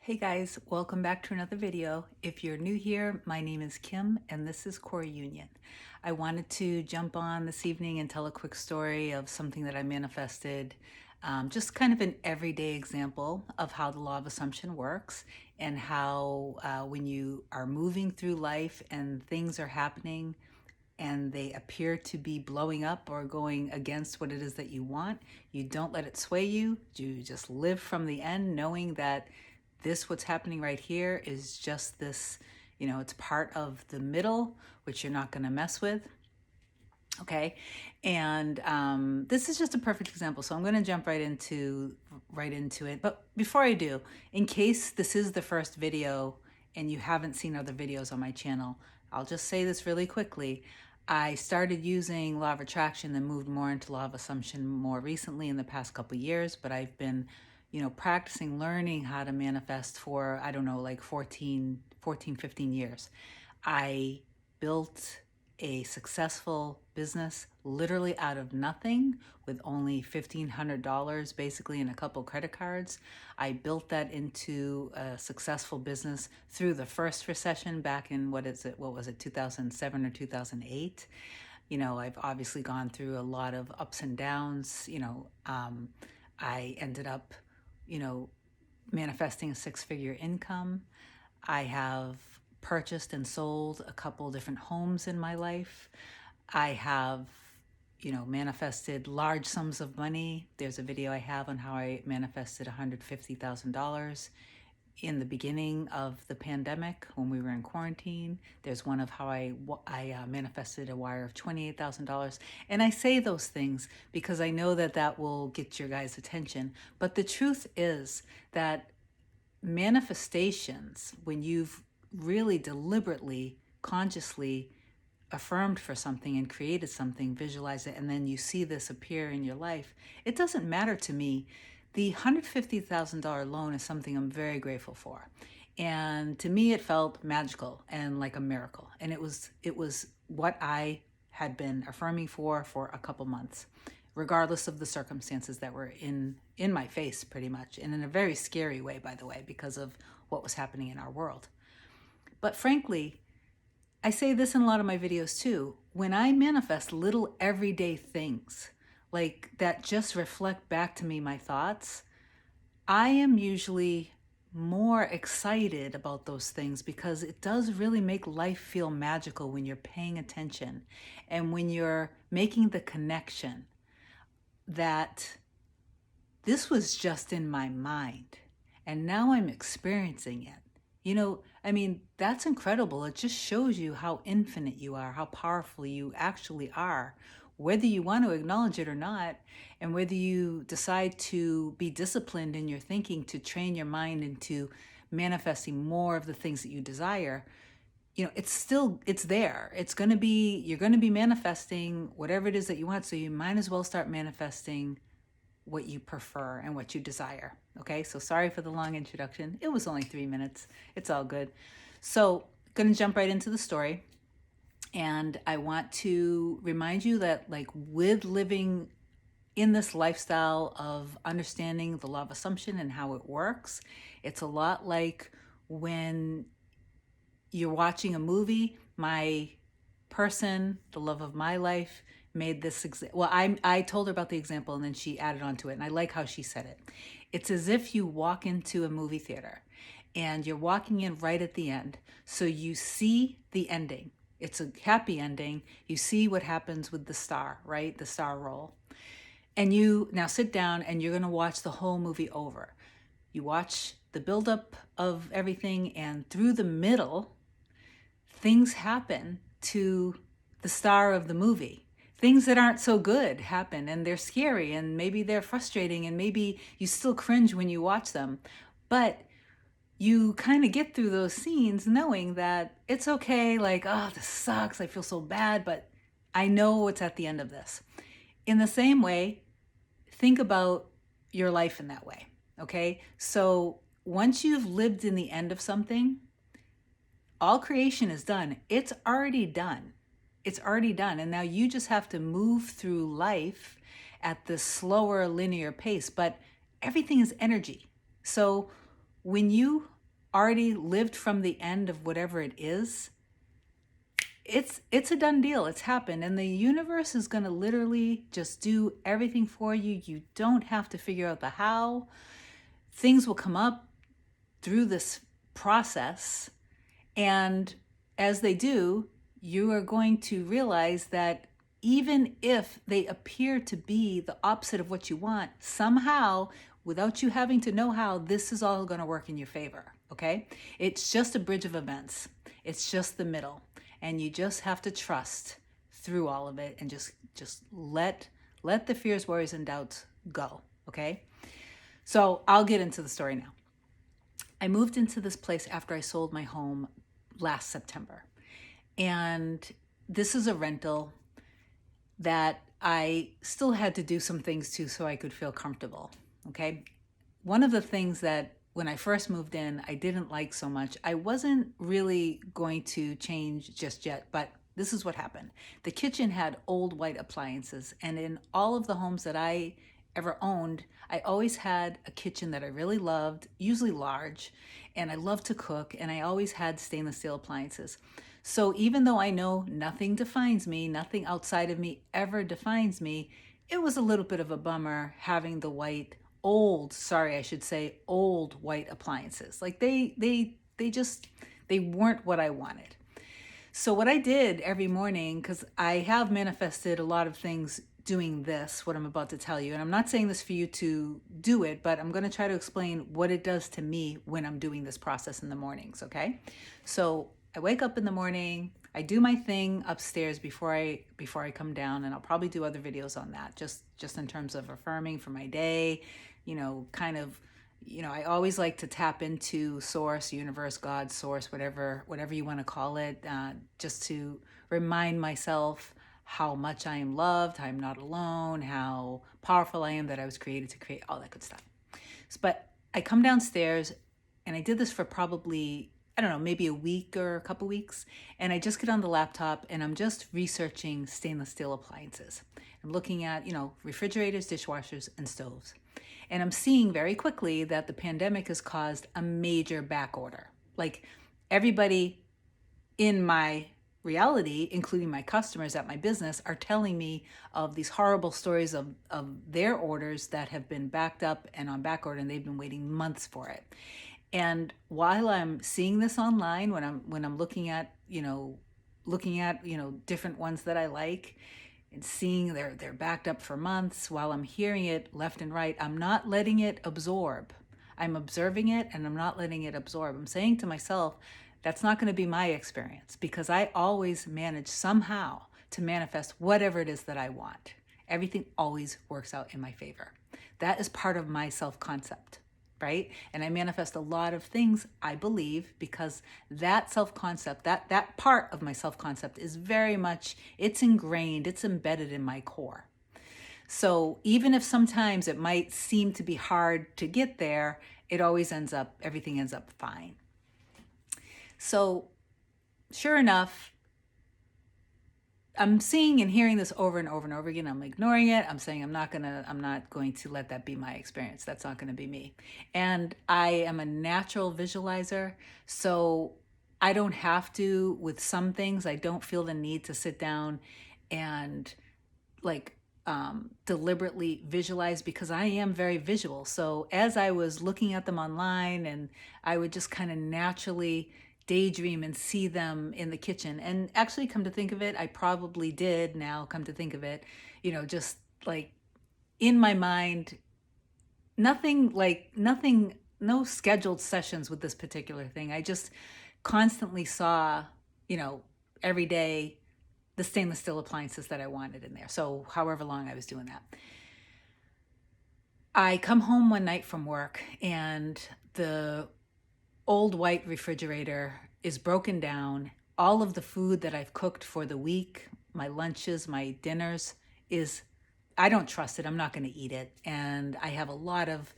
Hey guys, welcome back to another video. If you're new here, my name is Kim and this is Core Union. I wanted to jump on this evening and tell a quick story of something that I manifested, just kind of an everyday example of how the law of assumption works and how when you are moving through life and things are happening and they appear to be blowing up or going against what it is that you want, you don't let it sway you. You just live from the end knowing that what's happening right here is just this, it's part of the middle, which you're not going to mess with. Okay. And this is just a perfect example. So I'm going to jump right into it. But before I do, in case this is the first video and you haven't seen other videos on my channel, I'll just say this really quickly. I started using law of attraction and moved more into law of assumption more recently in the past couple of years, but I've been practicing learning how to manifest for, I don't know, like 14, 15 years. I built a successful business literally out of nothing with only $1,500 basically and a couple credit cards. I built that into a successful business through the first recession back in, 2007 or 2008. I've obviously gone through a lot of ups and downs. I ended up manifesting a six-figure income. I have purchased and sold a couple different homes in my life. I have, manifested large sums of money. There's a video I have on how I manifested $150,000 in the beginning of the pandemic when we were in quarantine. There's one of how I manifested a wire of $28,000. And I say those things because I know that will get your guys' attention. But the truth is that manifestations, when you've really deliberately, consciously affirmed for something and created something, visualize it, and then you see this appear in your life, it doesn't matter to me. The $150,000 loan is something I'm very grateful for. And to me, it felt magical and like a miracle. And it was what I had been affirming for a couple months, regardless of the circumstances that were in my face pretty much, and in a very scary way, by the way, because of what was happening in our world. But frankly, I say this in a lot of my videos too, when I manifest little everyday things, like that just reflect back to me my thoughts, I am usually more excited about those things because it does really make life feel magical when you're paying attention and when you're making the connection that this was just in my mind and now I'm experiencing it. That's incredible. It just shows you how infinite you are, how powerful you actually are, whether you want to acknowledge it or not, and whether you decide to be disciplined in your thinking to train your mind into manifesting more of the things that you desire. It's there. You're going to be manifesting whatever it is that you want. So you might as well start manifesting what you prefer and what you desire. Okay, so sorry for the long introduction. It was only 3 minutes. It's all good. So going to jump right into the story. And I want to remind you that, like, with living in this lifestyle of understanding the law of assumption and how it works, it's a lot like when you're watching a movie. My person, the love of my life, made this I told her about the example and then she added on to it, and I like how she said it. It's as if you walk into a movie theater and you're walking in right at the end, so you see the ending. It's a happy ending. You see what happens with the star, right? The star roll. And you now sit down and you're going to watch the whole movie over. You watch the buildup of everything, and through the middle, things happen to the star of the movie. Things that aren't so good happen, and they're scary, and maybe they're frustrating, and maybe you still cringe when you watch them. But you kind of get through those scenes knowing that it's okay, like, oh, this sucks, I feel so bad, but I know what's at the end of this. In the same way, think about your life in that way, okay? So once you've lived in the end of something, all creation is done. It's already done. It's already done. And now you just have to move through life at this slower linear pace, but everything is energy. So when you already lived from the end of whatever it is, it's a done deal. It's happened. And the universe is going to literally just do everything for you. You don't have to figure out the how. Things will come up through this process. And as they do, you are going to realize that even if they appear to be the opposite of what you want, somehow, without you having to know how, this is all going to work in your favor. Okay? It's just a bridge of events. It's just the middle. And you just have to trust through all of it and just let the fears, worries, and doubts go. Okay? So I'll get into the story now. I moved into this place after I sold my home last September. And this is a rental that I still had to do some things to so I could feel comfortable. Okay? One of the things that when I first moved in, I didn't like so much, I wasn't really going to change just yet, but this is what happened. The kitchen had old white appliances, and in all of the homes that I ever owned, I always had a kitchen that I really loved, usually large, and I loved to cook, and I always had stainless steel appliances. So even though I know nothing defines me, nothing outside of me ever defines me, it was a little bit of a bummer having the old white appliances. Like they weren't what I wanted. So what I did every morning, because I have manifested a lot of things doing this, what I'm about to tell you, and I'm not saying this for you to do it, but I'm going to try to explain what it does to me when I'm doing this process in the mornings, okay? So I wake up in the morning, I do my thing upstairs before I come down, and I'll probably do other videos on that, just in terms of affirming for my day, I always like to tap into source, universe, God, source, whatever you want to call it, just to remind myself how much I am loved, how I'm not alone, how powerful I am, that I was created to create, all that good stuff. But I come downstairs, and I did this for probably, I don't know, maybe a week or a couple weeks, and I just get on the laptop and I'm just researching stainless steel appliances. I'm looking at, refrigerators, dishwashers, and stoves. And I'm seeing very quickly that the pandemic has caused a major back order. Like, everybody in my reality, including my customers at my business, are telling me of these horrible stories of their orders that have been backed up and on back order, and they've been waiting months for it. And while I'm seeing this online, when I'm looking at different ones that I like, and seeing they're backed up for months, while I'm hearing it left and right, I'm not letting it absorb. I'm observing it, and I'm not letting it absorb. I'm saying to myself, that's not going to be my experience, because I always manage somehow to manifest whatever it is that I want. Everything always works out in my favor. That is part of my self-concept, right? And I manifest a lot of things, I believe, because that self-concept, that part of my self-concept is very much, it's ingrained, it's embedded in my core. So even if sometimes it might seem to be hard to get there, everything ends up fine. So sure enough, I'm seeing and hearing this over and over and over again. I'm ignoring it. I'm saying I'm not going to let that be my experience. That's not going to be me. And I am a natural visualizer, so I don't have to, with some things, I don't feel the need to sit down and deliberately visualize, because I am very visual. So as I was looking at them online, and I would just kind of naturally daydream and see them in the kitchen. And actually, come to think of it, I probably did now come to think of it, just like in my mind, no scheduled sessions with this particular thing. I just constantly saw, every day, the stainless steel appliances that I wanted in there. So however long I was doing that. I come home one night from work, and the old white refrigerator is broken down. All of the food that I've cooked for the week, my lunches, my dinners, I don't trust it. I'm not going to eat it. And I have a lot of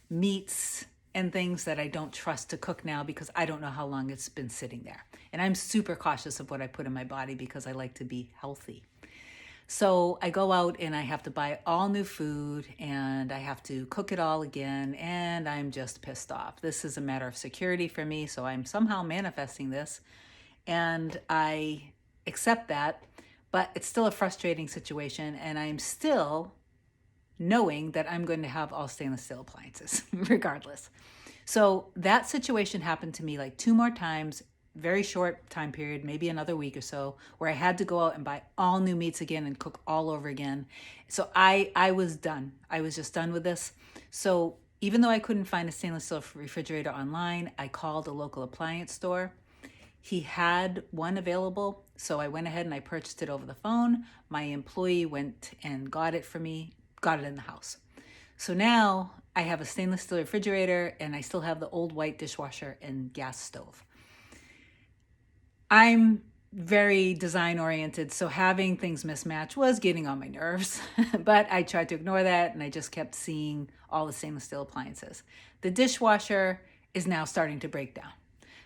meats and things that I don't trust to cook now, because I don't know how long it's been sitting there. And I'm super cautious of what I put in my body, because I like to be healthy. So I go out and I have to buy all new food and I have to cook it all again. And I'm just pissed off. This is a matter of security for me. So I'm somehow manifesting this and I accept that. But it's still a frustrating situation. And I'm still knowing that I'm going to have all stainless steel appliances regardless. So that situation happened to me like 2 more times, very short time period, maybe another week or so, where I had to go out and buy all new meats again and cook all over again. So I was done. I was just done with this. So even though I couldn't find a stainless steel refrigerator online, I called a local appliance store. He had one available, so I went ahead and I purchased it over the phone. My employee went and got it for me, got it in the house. So now I have a stainless steel refrigerator and I still have the old white dishwasher and gas stove. I'm very design oriented, so having things mismatch was getting on my nerves, but I tried to ignore that and I just kept seeing all the stainless steel appliances. The dishwasher is now starting to break down.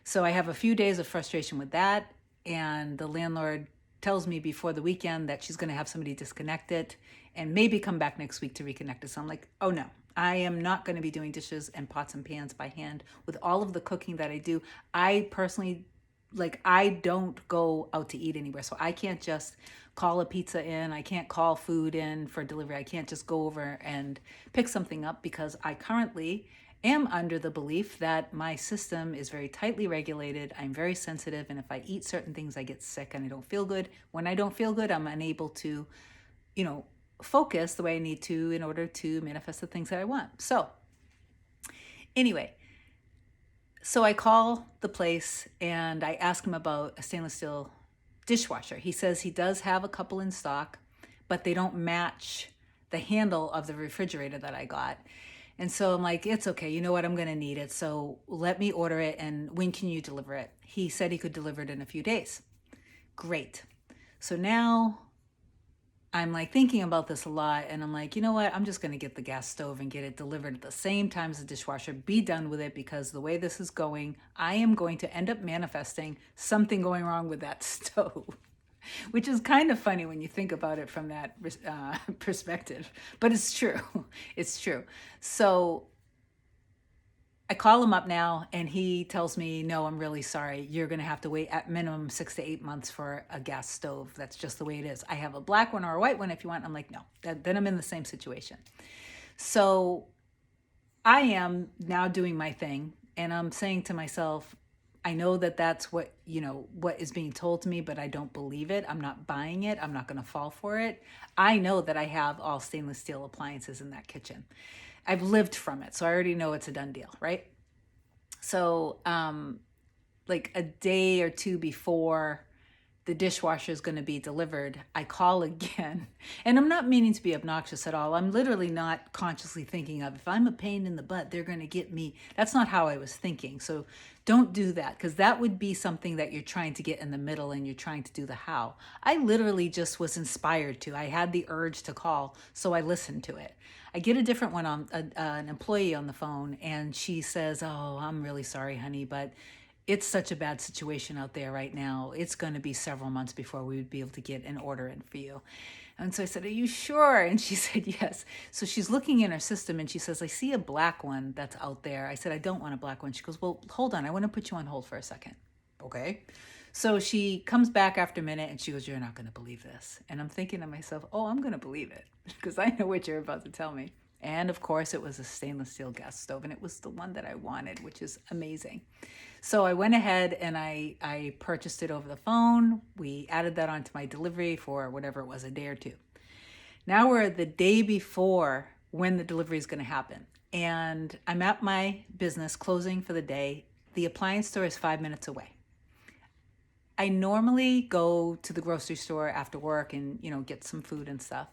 So I have a few days of frustration with that, and the landlord tells me before the weekend that she's going to have somebody disconnect it and maybe come back next week to reconnect it. So I'm like, oh no, I am not going to be doing dishes and pots and pans by hand with all of the cooking that I do. I personally, like, I don't go out to eat anywhere. So I can't just call a pizza in. I can't call food in for delivery. I can't just go over and pick something up because I currently am under the belief that my system is very tightly regulated. I'm very sensitive, and if I eat certain things, I get sick and I don't feel good. When I don't feel good, I'm unable to, focus the way I need to in order to manifest the things that I want. So, anyway, so I call the place and I ask him about a stainless steel dishwasher. He says he does have a couple in stock, but they don't match the handle of the refrigerator that I got. And so I'm like, it's okay. You know what? I'm going to need it. So let me order it. And when can you deliver it? He said he could deliver it in a few days. Great. So now I'm like thinking about this a lot. And I'm like, you know what? I'm just going to get the gas stove and get it delivered at the same time as the dishwasher. Be done with it, because the way this is going, I am going to end up manifesting something going wrong with that stove. Which is kind of funny when you think about it from that perspective. But it's true. It's true. So I call him up now and he tells me, no, I'm really sorry. You're going to have to wait at minimum 6 to 8 months for a gas stove. That's just the way it is. I have a black one or a white one if you want. I'm like, no. Then I'm in the same situation. So I am now doing my thing and I'm saying to myself, I know that that's what is being told to me, but I don't believe it. I'm not buying it. I'm not going to fall for it. I know that I have all stainless steel appliances in that kitchen. I've lived from it, so I already know it's a done deal, right? So, like a day or two before the dishwasher is going to be delivered, I call again. And I'm not meaning to be obnoxious at all. I'm literally not consciously thinking of, if I'm a pain in the butt, they're going to get me. That's not how I was thinking. So don't do that, because that would be something that you're trying to get in the middle and you're trying to do the how. I literally just was inspired to. I had the urge to call, so I listened to it. I get a different one on an employee on the phone, and she says, oh, I'm really sorry, honey, but it's such a bad situation out there right now. It's going to be several months before we would be able to get an order in for you. And so I said, are you sure? And she said, yes. So she's looking in her system and she says, I see a black one that's out there. I said, I don't want a black one. She goes, well, hold on. I want to put you on hold for a second. Okay. So she comes back after a minute and she goes, you're not going to believe this. And I'm thinking to myself, oh, I'm going to believe it because I know what you're about to tell me. And of course, it was a stainless steel gas stove, and it was the one that I wanted, which is amazing. So I went ahead and I purchased it over the phone. We added that onto my delivery for whatever it was, a day or two. Now we're the day before when the delivery is going to happen. And I'm at my business closing for the day. The appliance store is 5 minutes away. I normally go to the grocery store after work and, get some food and stuff.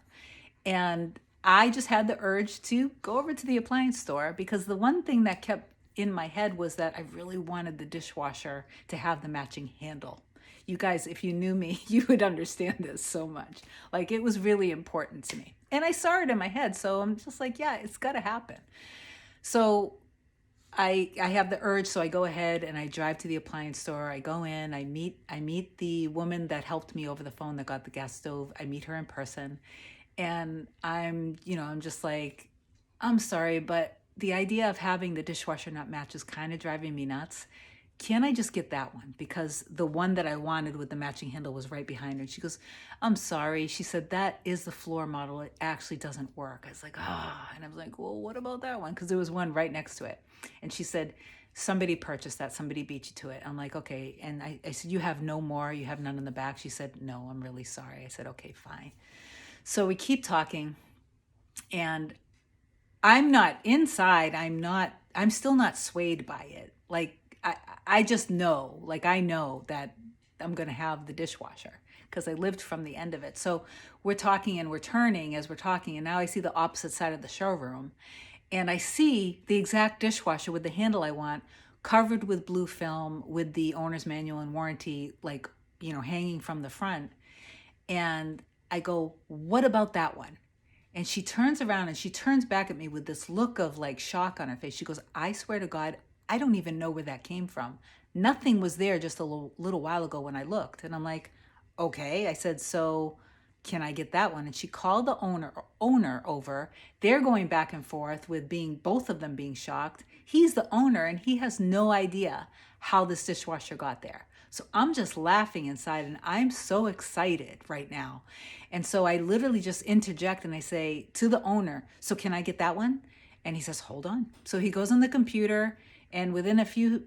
And I just had the urge to go over to the appliance store because the one thing that kept in my head was that I really wanted the dishwasher to have the matching handle. You guys, if you knew me, you would understand this so much. Like, it was really important to me. And I saw it in my head, so I'm just like, yeah, it's got to happen. So I have the urge, so I go ahead and I drive to the appliance store. I go in, I meet the woman that helped me over the phone that got the gas stove. I meet her in person, and I'm just like, I'm sorry, but the idea of having the dishwasher not match is kind of driving me nuts. Can I just get that one? Because the one that I wanted with the matching handle was right behind her. And she goes, I'm sorry. She said, that is the floor model. It actually doesn't work. I was like, ah. And I was like, well, what about that one? Because there was one right next to it. And she said, somebody purchased that. Somebody beat you to it. I'm like, okay. And I said, you have no more? You have none in the back? She said, no, I'm really sorry. I said, okay, fine. So we keep talking. And I'm not inside. I'm still not swayed by it. Like, I just know, like, I know that I'm going to have the dishwasher because I lived from the end of it. So we're talking and we're turning as we're talking. And now I see the opposite side of the showroom. And I see the exact dishwasher with the handle I want, covered with blue film with the owner's manual and warranty, like, hanging from the front. And I go, what about that one? And she turns around and she turns back at me with this look of like shock on her face. She goes, I swear to God, I don't even know where that came from. Nothing was there just a little while ago when I looked. And I'm like, okay. I said, so can I get that one? And she called the owner over. They're going back and forth with both of them being shocked. He's the owner and he has no idea how this dishwasher got there. So I'm just laughing inside and I'm so excited right now. And so I literally just interject and I say to the owner, so can I get that one? And he says, hold on. So he goes on the computer and within a few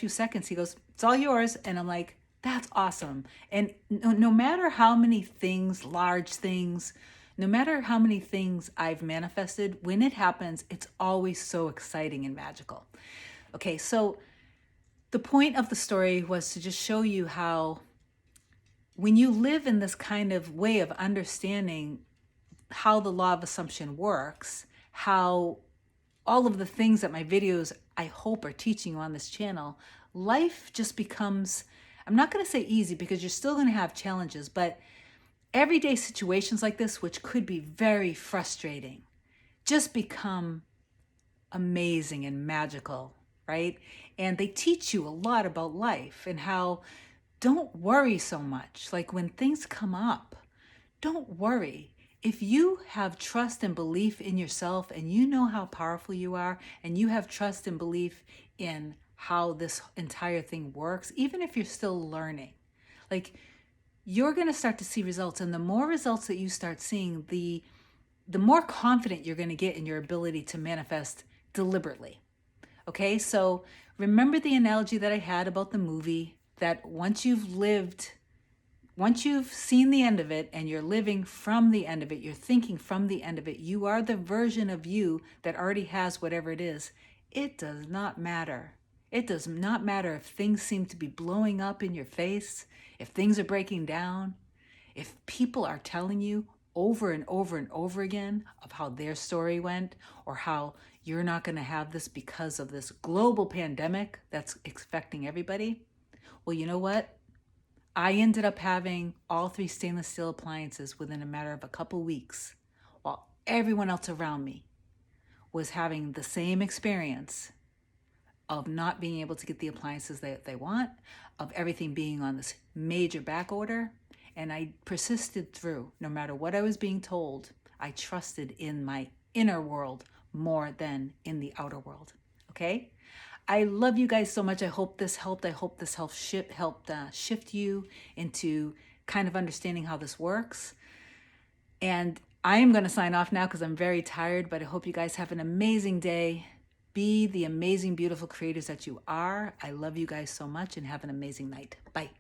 seconds, he goes, it's all yours. And I'm like, that's awesome. And no matter how many things, large things, no matter how many things I've manifested, when it happens, it's always so exciting and magical. Okay, so the point of the story was to just show you how when you live in this kind of way of understanding how the law of assumption works, how all of the things that my videos, I hope, are teaching you on this channel, life just becomes, I'm not going to say easy because you're still going to have challenges, but everyday situations like this, which could be very frustrating, just become amazing and magical, right? And they teach you a lot about life and how don't worry so much. Like when things come up, don't worry. If you have trust and belief in yourself and you know how powerful you are and you have trust and belief in how this entire thing works, even if you're still learning, like you're going to start to see results. And the more results that you start seeing, the more confident you're going to get in your ability to manifest deliberately. Okay, so remember the analogy that I had about the movie, that once you've seen the end of it and you're living from the end of it, you're thinking from the end of it, you are the version of you that already has whatever it is. It does not matter. It does not matter if things seem to be blowing up in your face, if things are breaking down, if people are telling you over and over and over again of how their story went or how you're not going to have this because of this global pandemic that's affecting everybody. Well, you know what? I ended up having all 3 stainless steel appliances within a matter of a couple weeks, while everyone else around me was having the same experience of not being able to get the appliances that they want, of everything being on this major back order. And I persisted through. No matter what I was being told, I trusted in my inner world more than in the outer world. Okay? I love you guys so much. I hope this helped. I hope this helped shift you into kind of understanding how this works. And I am going to sign off now because I'm very tired, but I hope you guys have an amazing day. Be the amazing, beautiful creators that you are. I love you guys so much and have an amazing night. Bye.